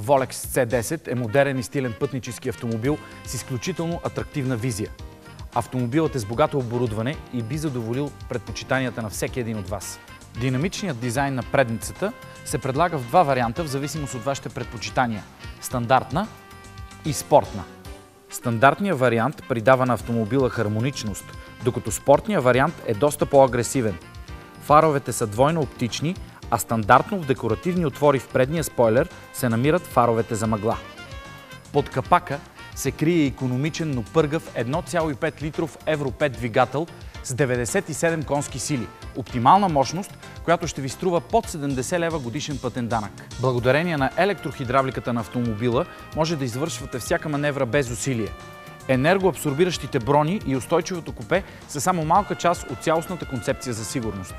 Volex C10 е модерен и стилен пътнически автомобил с изключително атрактивна визия. Автомобилът е с богато оборудване и би задоволил предпочитанията на всеки един от вас. Динамичният дизайн на предницата се предлага в два варианта в зависимост от вашите предпочитания – стандартна и спортна. Стандартният вариант придава на автомобила хармоничност, докато спортният вариант е доста по-агресивен. Фаровете са двойно оптични, а стандартно в декоративни отвори в предния спойлер се намират фаровете за мъгла. Под капака се крие икономичен, но пъргав 1,5 литров Евро 5 двигател с 97 конски сили. Оптимална мощност, която ще ви струва под 70 лева годишен пътен данък. Благодарение на електрохидравликата на автомобила може да извършвате всяка маневра без усилие. Енергоабсорбиращите брони и устойчивото купе са само малка част от цялостната концепция за сигурност.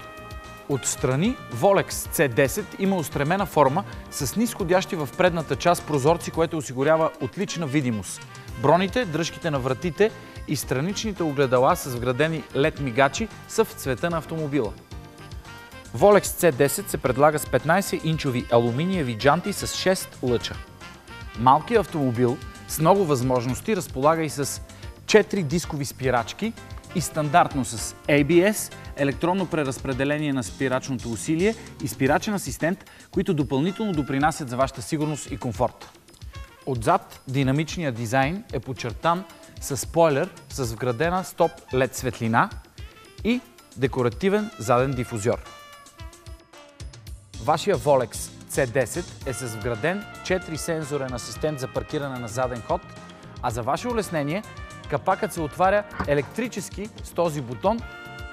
Отстрани Volex C10 има устремена форма с нисходящи в предната част прозорци, което осигурява отлична видимост. Броните, дръжките на вратите и страничните огледала с вградени LED мигачи са в цвета на автомобила. Volex C10 се предлага с 15-инчови алуминиеви джанти с 6 лъча. Малкият автомобил с много възможности разполага и с 4 дискови спирачки и стандартно с ABS, електронно преразпределение на спирачното усилие и спирачен асистент, които допълнително допринасят за вашата сигурност и комфорт. Отзад динамичният дизайн е подчертан с спойлер с вградена стоп LED светлина и декоративен заден дифузьор. Вашия Volex C10 е с вграден 4-сензорен асистент за паркиране на заден ход, а за ваше улеснение капакът се отваря електрически с този бутон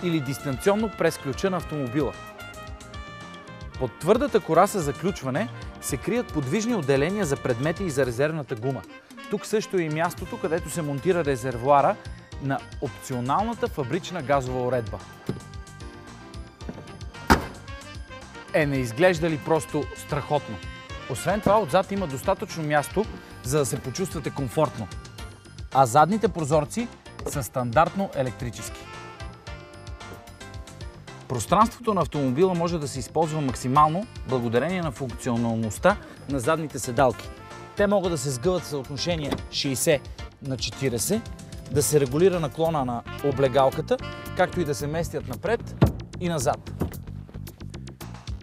или дистанционно през ключа на автомобила. Под твърдата кора за заключване се крият подвижни отделения за предмети и за резервната гума. Тук също е и мястото, където се монтира резервоара на опционалната фабрична газова уредба. Не изглежда ли просто страхотно? Освен това, отзад има достатъчно място, за да се почувствате комфортно. А задните прозорци са стандартно електрически. Пространството на автомобила може да се използва максимално благодарение на функционалността на задните седалки. Те могат да се сгъват в съотношение 60/40, да се регулира наклона на облегалката, както и да се местят напред и назад.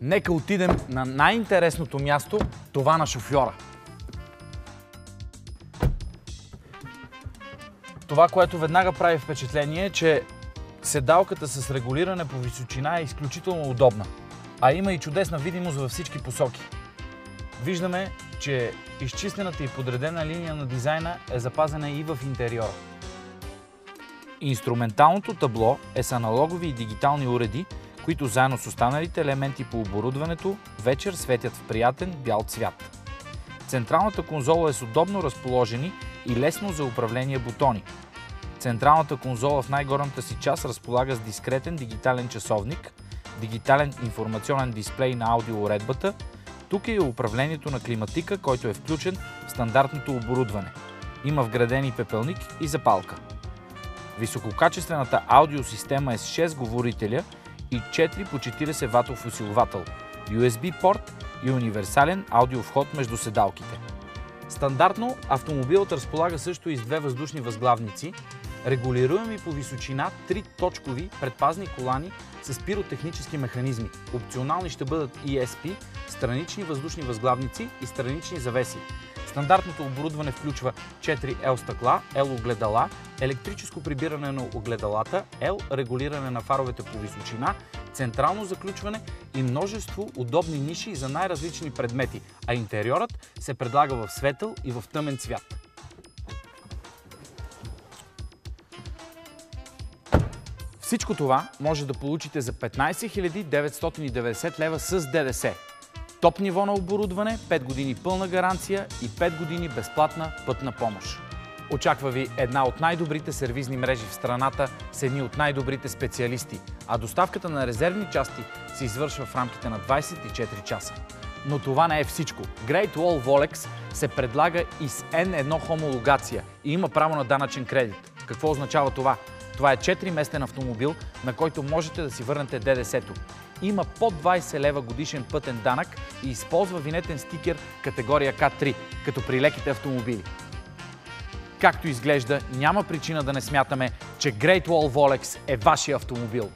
Нека отидем на най-интересното място, това на шофьора. Това, което веднага прави впечатление, е, че седалката с регулиране по височина е изключително удобна, а има и чудесна видимост във всички посоки. Виждаме, че изчистената и подредена линия на дизайна е запазена и в интериора. Инструменталното табло е с аналогови и дигитални уреди, които заедно с останалите елементи по оборудването вечер светят в приятен бял цвят. Централната конзола е с удобно разположени и лесно за управление бутони. Централната конзола в най-горната си част разполага с дискретен дигитален часовник, дигитален информационен дисплей на аудиоуредбата. Тук е и управлението на климатика, който е включен в стандартното оборудване. Има вградени пепелник и запалка. Висококачествената аудиосистема е с 6 говорителя и 4 по 40 ватов усилвател, USB порт и универсален аудиовход между седалките. Стандартно автомобилът разполага също и с 2 въздушни възглавници, регулируеми по височина 3-точкови предпазни колани с пиротехнически механизми. Опционални ще бъдат ESP, странични въздушни възглавници и странични завеси. Стандартното оборудване включва 4 L стъкла, L огледала, електрическо прибиране на огледалата, L регулиране на фаровете по височина, централно заключване и множество удобни ниши за най-различни предмети, а интериорът се предлага в светъл и в тъмен цвят. Всичко това може да получите за 15 990 лева с ДДС. Топ ниво на оборудване, 5 години пълна гаранция и 5 години безплатна пътна помощ. Очаква ви една от най-добрите сервизни мрежи в страната с едни от най-добрите специалисти, а доставката на резервни части се извършва в рамките на 24 часа. Но това не е всичко. Great Wall Volex се предлага и с N1 хомологация и има право на данъчен кредит. Какво означава това? Това е 4-местен автомобил, на който можете да си върнете ДДС-то. има под 20 лева годишен пътен данък и използва винетен стикер категория К3, като при леките автомобили. Както изглежда, няма причина да не смятаме, че Great Wall Volex е вашия автомобил.